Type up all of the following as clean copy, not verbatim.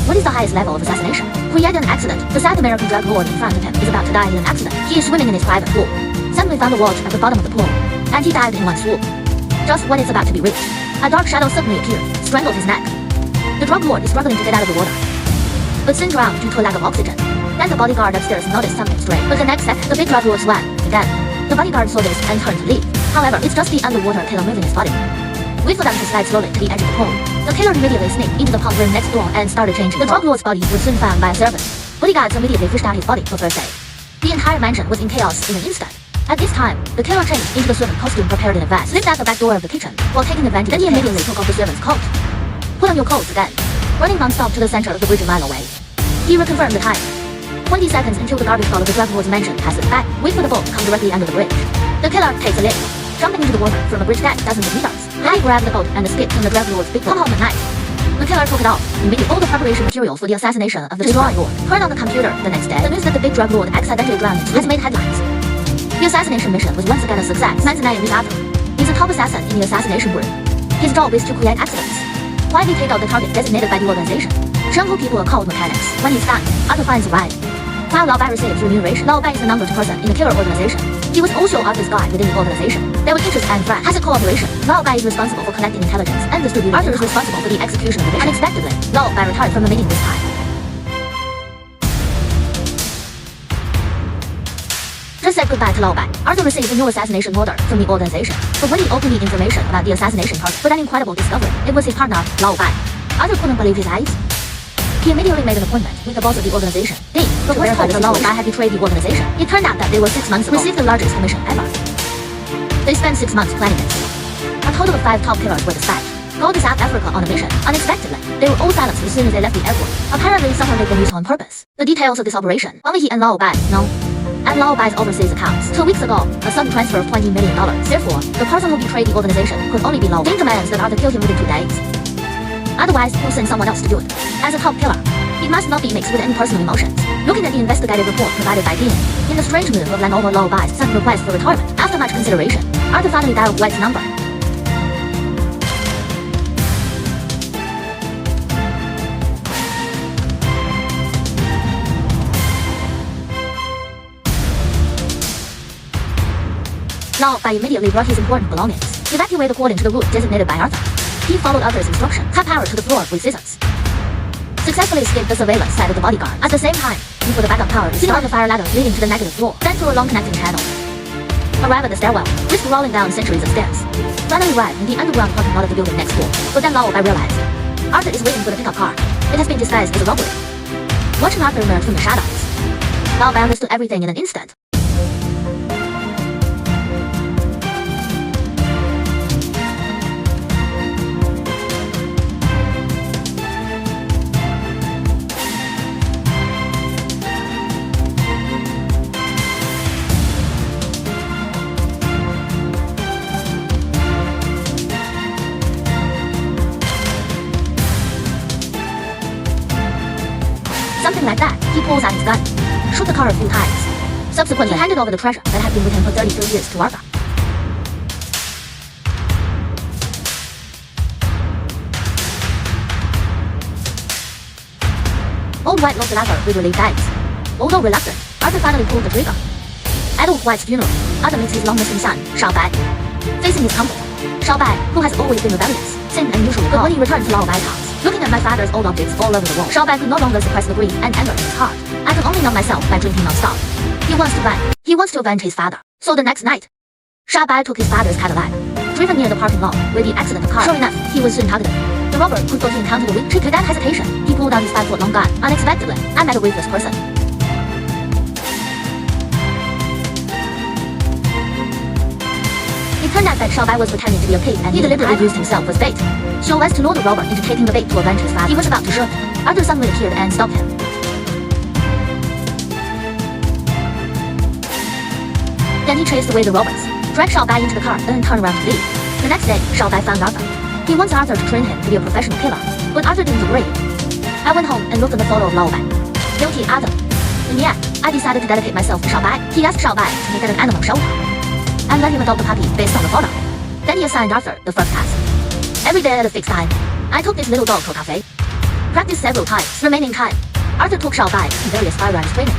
What is the highest level of assassination? Create an accident. The sad American drug lord in front of him is about to die in an accident. He is swimming in his private pool. Suddenly found a watch at the bottom of the pool, and he dived in one swoop. Just when it's about to be reached, a dark shadow suddenly appeared, strangled his neck. The drug lord is struggling to get out of the water, but soon drowned due to a lack of oxygen. Then the bodyguard upstairs noticed something strange, but the next second, the big drug lord swam again. The bodyguard saw this and turned to leave. However, it's just the underwater killer moving his body. Wait for them to slide slowly to the edge of the pool. The killer immediately sneaked into the pump room next door and started changing. The drug lord's body was soon found by a servant. Bodyguards immediately fished out his body for first aid. The entire mansion was in chaos in an instant. At this time, the killer changed into the servant costume prepared in advance, slipped out the back door of the kitchen while taking advantage. Then he immediately took off the servant's coat. Put on your coats again. Running non-stop to the center of the bridge a mile away. He reconfirmed the time. 20 seconds until the garbage ball of the drug lord's mansion passes back. Wait for the boat to come directly under the bridge. The killer takes a leap, jumping into the water from a bridge deck dozens of meters. Then he grabbed the boat and escaped from the drug lord's big boat. Come home at night. The killer took it off, immediately all the preparation material for the assassination of the drug lord. Turned on the computer the next day. The news that the big drug lord accidentally drowned has made headlines. The assassination mission was once again a success. Man's name is Arthur. He's a top assassin in the assassination group. His job is to create accidents. Quietly take out the target designated by the organization. Shanghou people are called mechanics. When he's done, Arthur finds a ride. While Lao Bai receives remuneration, Lao Bai is the number 2 person in the killer organization. He was also Arthur's guy within the organization. There were teachers and friends. As a cooperation, Lao Bai is responsible for collecting intelligence and distributing. Arthur is responsible for the execution of the mission. Unexpectedly, Lao Bai retired from the meeting this time. Just said goodbye to Lao Bai. Arthur received a new assassination order from the organization. But when he opened the information about the assassination target, with an incredible discovery, it was his partner, Lao Bai. Arthur couldn't believe his eyes. He immediately made an appointment with the boss of the organization, Ding, to verify that Lao Bai had betrayed the organization. It turned out that they were 6 months ago received the largest commission ever. They spent 6 months planning it. A total of 5 top killers were dispatched. Go to South Africa on a mission. Unexpectedly, they were all silenced as soon as they left the airport. Apparently, someone made the news on purpose. The details of this operation, only he and Lao Bai know. And Lao Bai's overseas accounts. 2 weeks ago, a sudden transfer of $20 million. Therefore, the person who betrayed the organization could only be Lao Bai. Ding demands that Arthur kill him within 2 days. Otherwise, he'll send someone else to do it. As a top killer, it must not be mixed with any personal emotions. Looking at the investigative report provided by Dean, in the strange move of landing over Lao Bai's sudden request for retirement, after much consideration, Arthur finally dialed White's number. Lao Bai immediately brought his important belongings. Evacuate according to the route designated by Arthur. He followed Arthur's instruction, cut power to the floor with scissors. Successfully escaped the surveillance side of the bodyguard. At the same time, he put the backup power sitting on the fire ladder leading to the negative floor, then through a long connecting channel. Arrive at the stairwell, risk rolling down centuries of stairs. Finally arrive in the underground parking lot of the building next door. But then Lao Bai realized Arthur is waiting for the pickup car. It has been disguised as a robbery. Watching Arthur emerge from the shadows, Lao Bai understood everything in an instant. Something like that, he pulls out his gun, shot the car a few times. Subsequently, he handed over the treasure that had been with him for 32 years to Arthur. Old White looked at Arthur with relieved eyes. Although reluctant, Arthur finally pulled the trigger. At Old White's funeral, Arthur meets his long-missing son, Shao Bai. Facing his uncle, Shao Bai, who has always been rebellious, seemed unusually calm. But when he returned to Lao Bai's house, looking at my father's old objects all over the wall, Shao Bai could no longer suppress the grief and anger in his heart. I can only numb myself by drinking non-stop. He wants to run. He wants to avenge his father. So the next night, Shao Bai took his father's Cadillac, driven near the parking lot where the accident occurred. Sure enough, he was soon targeted. The robber could thought he encountered a weak trick. Without hesitation, he pulled out his 5-foot-long gun. Unexpectedly, I met a ruthless person. It turned out that Shao Bai was pretending to be a pig and he deliberately used himself as bait, so as to lure the robber into taking the bait to avenge his father. He was about to shoot. Arthur suddenly appeared and stopped him. Then he chased away the robbers, dragged Shao Bai into the car, then turned around to leave. The next day, Shao Bai found Arthur. He wants Arthur to train him to be a professional killer, but Arthur didn't agree. I went home and looked at the photo of Lao Bai. Guilty Arthur. In the end, I decided to dedicate myself to Shao Bai. He asked Shao Bai to make it an animal shelter and let him adopt the puppy based on the photo. Then he assigned Arthur the first task. Every day at a fixed time, I took this little dog to a cafe. Practiced several times, remaining time. Arthur took Xiaobai in various firearms training.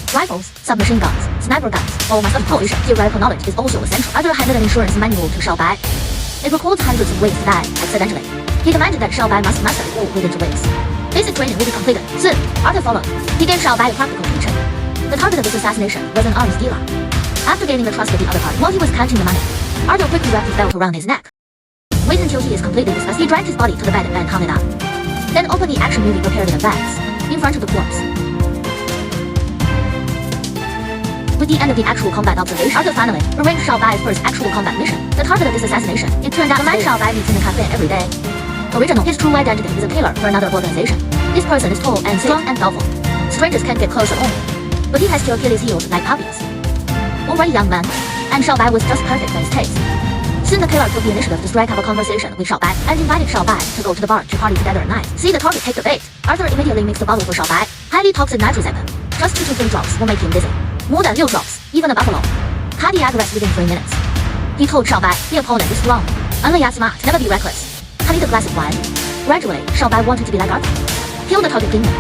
Rifles, submachine guns, sniper guns, all must of course. Theoretical knowledge is also essential. Arthur handed an insurance manual to Xiaobai. It records hundreds of ways to die accidentally. He demanded that Xiaobai must master it all within 2 weeks. Basic training will be completed soon. Arthur followed. He gave Xiaobai a practical teaching. The target of this assassination was an arms dealer. After gaining the trust of the other party, while he was counting the money, Arthur quickly wrapped his belt around his neck. Wait until he is completely disgusted. He dragged his body to the bed and hung it up. Then opened the action movie prepared in advance, in front of the corpse. With the end of the actual combat observation, Arthur finally arranged Xiaobai's first actual combat mission. The target of this assassination, it turned out the man Xiaobai meets in the cafe every day. Original, his true identity is a killer for another organization. This person is tall and strong and powerful. Strangers can't get close at all. But he has to Achilles' heels like puppies. Already young man, and Xiaobai was just perfect for his taste. Soon the killer took the initiative to strike up a conversation with Xiaobai and invited Xiaobai to go to the bar to party together at night. See the target take the bait. Arthur immediately mixed a bottle for Xiaobai. Highly toxic nitrozepam. Just 2 to 3 drops will make him dizzy. More than 6 drops, even a buffalo. Cardiac arrest within 3 minutes. He told Xiaobai the opponent is strong. Only act smart, never be reckless. Can eat a glass of wine. Gradually, Xiaobai wanted to be like Arthur. Kill the target kingdom.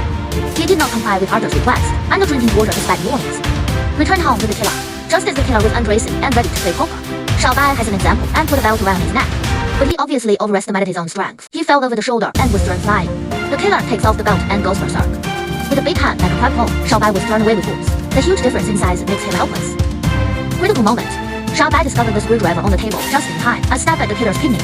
He did not comply with Arthur's request, and not drinking water despite warnings. Returned home with the killer. Just as the killer was undressing and ready to play poker, Xiaobai has an example and put a belt around his neck. But he obviously overestimated his own strength. He fell over the shoulder and was thrown flying. The killer takes off the belt and goes berserk. With a big hand like a crab pole, Xiaobai was thrown away with force. The huge difference in size makes him helpless. Critical moment. Xiaobai discovered the screwdriver on the table just in time. A stab at the killer's kidney.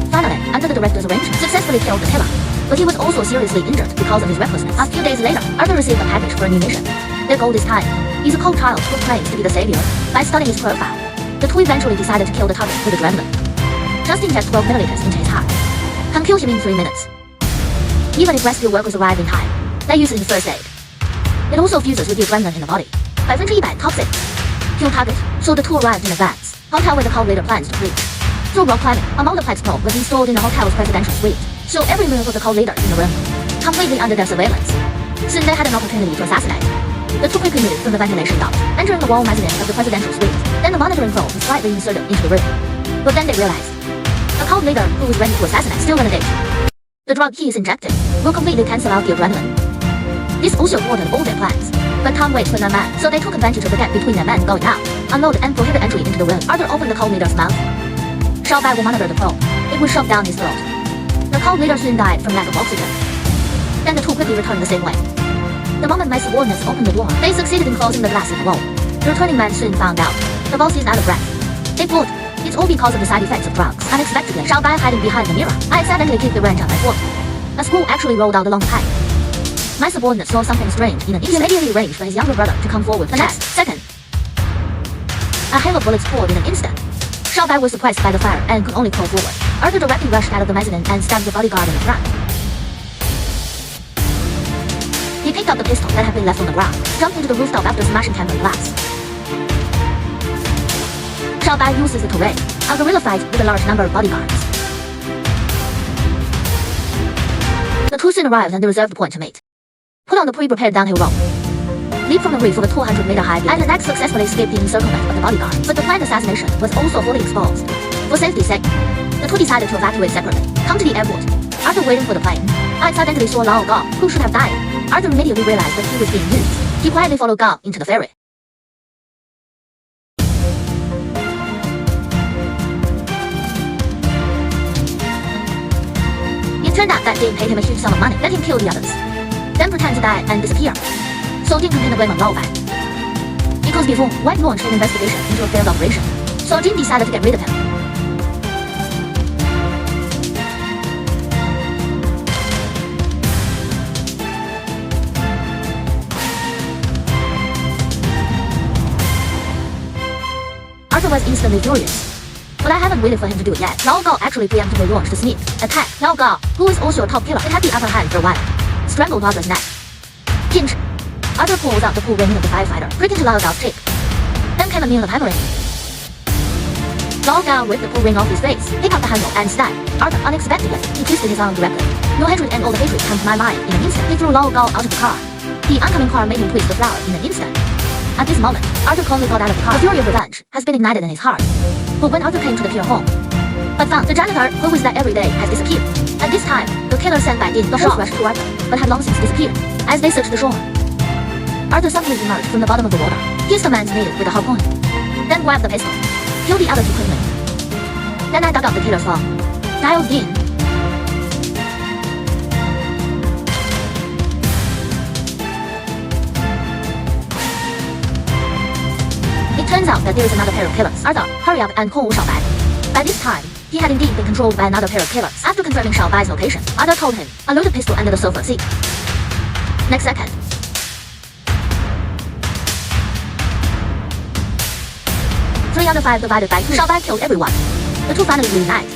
Finally, under the director's arrangement, successfully killed the killer. But he was also seriously injured because of his recklessness. A few days later, Arthur received a package for a new mission. Their goal this time is a cold child who claims to be the savior. By studying his profile, the two eventually decided to kill the target with adrenaline. Just inject 12 milliliters into his heart. Can kill him in 3 minutes. Even if rescue workers arrive in time, they use it in first aid. It also fuses with the adrenaline in the body. 100% toxic. Kill target, so the two arrived in advance. Hotel where the cult leader plans to reach. Through rock climbing, a multiplex probe was installed in the hotel's presidential suite. Show every move of the cult leader in the room, completely under their surveillance. Soon they had an opportunity to assassinate. The two quickly moved from the ventilation duct, entering the wall mezzanine of the presidential suite. Then the monitoring probe was slightly inserted into the room. But then they realized, the cult leader who was ready to assassinate still renegade. The drug he is injected will completely cancel out the adrenaline. This also thwarted all their plans. But time waits for no man, so they took advantage of the gap between their men going out, unload and prohibit entry into the room. Arthur opened the cult leader's mouth. Xiaobai will monitor the probe. It will shove down his throat. The cult leader soon died from lack of oxygen. Then the two quickly returned the same way. The moment my subordinates opened the door, they succeeded in closing the glass in the wall. The returning man soon found out. The boss is out of breath. They pulled. It's all because of the side effects of drugs. Unexpectedly, Xiaobai hiding behind the mirror. I accidentally kicked the wrench on my foot. A screw actually rolled out along the pipe. My subordinate saw something strange in an instant. He immediately arranged for his younger brother to come forward. The next second, a hail of bullets poured in an instant. Xiaobai was suppressed by the fire and could only crawl forward. Arthur directly rushed out of the mezzanine and stabbed the bodyguard in the front. He picked up the pistol that had been left on the ground, jumped into the rooftop after smashing tempered glass. Xiaobai uses the terrain, a guerrilla fight with a large number of bodyguards. The two soon arrived at the reserved point to meet. Put on the pre-prepared downhill rope. Leap from the roof of a 200-meter-high building, and the next successfully escaped the encirclement of the bodyguard. But the planned assassination was also fully exposed. For safety's sake, the two decided to evacuate separately. Come to the airport. Arthur waiting for the plane. I accidentally saw Lao Gao, who should have died. Arthur immediately realized that he was being used. He quietly followed Gao into the ferry. It turned out that Ding paid him a huge sum of money, let him kill the others, then pretend to die and disappear. So Ding can pin the blame on Lao back. Because before, White launched an investigation into a failed operation, so Ding decided to get rid of him. Arthur was instantly furious. But I haven't waited for him to do it yet. Lao Gao actually preemptively launched a sneak attack. Lao Gao, who is also a top killer, it had the upper hand for a while. Strangled Arthur's neck. Pinch. Arthur pulls out the pull ring of the firefighter, pricked into Lao Gao's cheek. Then came a meal of hammering. Lao Gao ripped the pull ring off his face, picked up the handle, and stabbed Arthur unexpectedly. He twisted his arm directly. No hatred and all the hatred came to my mind in an instant. He threw Lao Gao out of the car. The oncoming car made him twist the flower in an instant. At this moment, Arthur calmly got out of the car. The fury of revenge has been ignited in his heart. But when Arthur came to the pier home, but found the janitor who was there every day has disappeared. At this time, the killer sent by Dean the horse rushed to Arthur, but had long since disappeared. As they searched the shore, Arthur suddenly emerged from the bottom of the water. His commands made it with a harpoon. Then grabbed the pistol. Killed the other two quickly. Then I dug up the killer's phone. Dialed Dean. It turns out that there is another pair of killers. Arthur, hurry up and call Xiaobai. By this time, he had indeed been controlled by another pair of killers. After confirming Xiaobai's location, Arthur told him a loaded pistol under the sofa seat. Next second, three out of five divided by 2. Xiaobai killed everyone. The two finally reunite.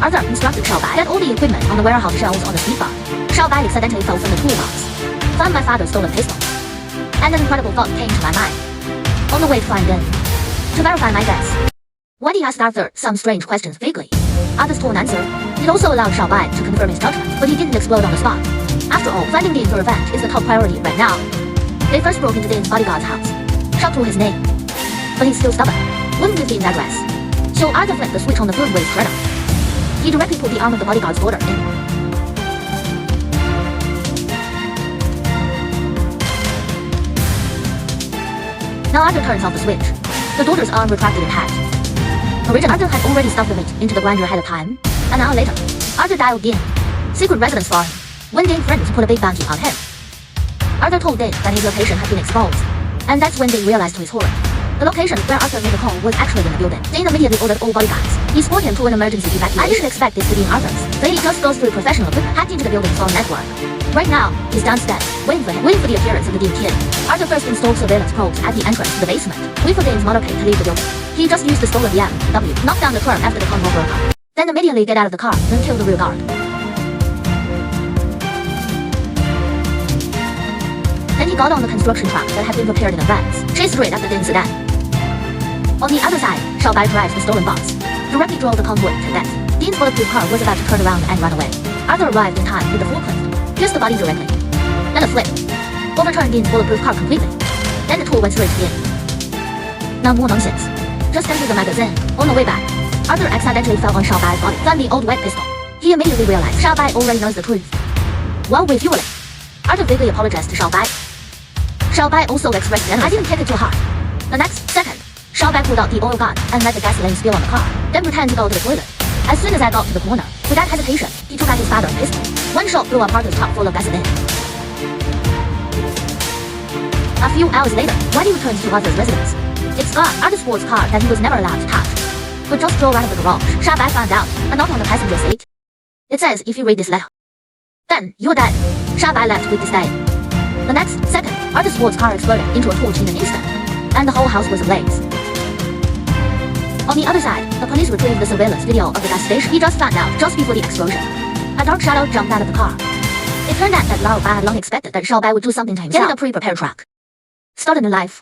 Arthur instructed Xiaobai that all the equipment on the warehouse shelves on the speed bar. Xiaobai accidentally fell from the toolbox. Found my father's stolen pistol. And an incredible thought came to my mind. On the way to find them. To verify my guess. When he asked Arthur some strange questions vaguely, Arthur's torn answer, it also allowed Xiaobai to confirm his judgment, but he didn't explode on the spot. After all, finding Dean for revenge is the top priority right now. They first broke into Dean's bodyguard's house. Shot through his name. But he's still stubborn. Wouldn't give Dean's address. So Arthur flipped the switch on the food with his shredder. He directly put the arm of the bodyguard's daughter in. Now Arthur turns off the switch. The daughter's arm retracted in half. Originally, Arthur had already stuffed the meat into the grinder ahead of time. An hour later, Arthur dialed Dean. Secret residence for him. When Dean threatened to put a big bounty on him, Arthur told Dean that his location had been exposed. And that's when Dean realized to his horror. The location where Arthur made the call was actually in the building. Dean immediately ordered all bodyguards. He escorted him to an emergency evacuation. I didn't expect this to be in Arthur's. So he just goes through professional equipment, hacked into the building's phone network. Right now, he's downstairs, waiting for the appearance of the Dean kid. Arthur first installed surveillance probes at the entrance to the basement. Wait for Dean's motorcade to leave the building. He just used the stolen BMW, knocked down the curb after the convo broke up. Then immediately get out of the car, then kill the rear guard. Then he got on the construction truck that had been prepared in advance, chased straight after Dean's sedan. On the other side, Xiaobai drives the stolen box, directly drove the convoy to death. Dean's bulletproof car was about to turn around and run away. Arthur arrived in time with the forklift, pierced the body directly. Then a flip, overturned Dean's bulletproof car completely. Then the tool went straight to Dean. Now more nonsense. Just emptied the magazine. On the way back, Arthur accidentally fell on Xiaobai's body, found the old wet pistol. He immediately realized Xiaobai already knows the truth. While refueling, Arthur vaguely apologized to Xiaobai. Xiaobai also expressed generosity. I didn't take it too hard. The next second, Xiaobai pulled out the oil gun and let the gasoline spill on the car, then pretended to go to the toilet. As soon as I got to the corner, without hesitation, he took out his father's pistol. One shot blew up Arthur's truck full of gasoline. A few hours later, when he returns to Arthur's residence, it's gone. Arthur's sports car that he was never allowed to touch, but just drove out of the garage. Xiaobai found out, a note on the passenger seat. It says, if you read this letter, then you're dead. Xiaobai left with disdain. The next second, Arthur's sports car exploded into a torch in an instant, and the whole house was ablaze. On the other side, the police retrieved the surveillance video of the gas station. He just found out just before the explosion. A dark shadow jumped out of the car. It turned out that Lao Ba had long expected that Xiaobai would do something to himself. Get in a pre-prepared truck. Start a new life.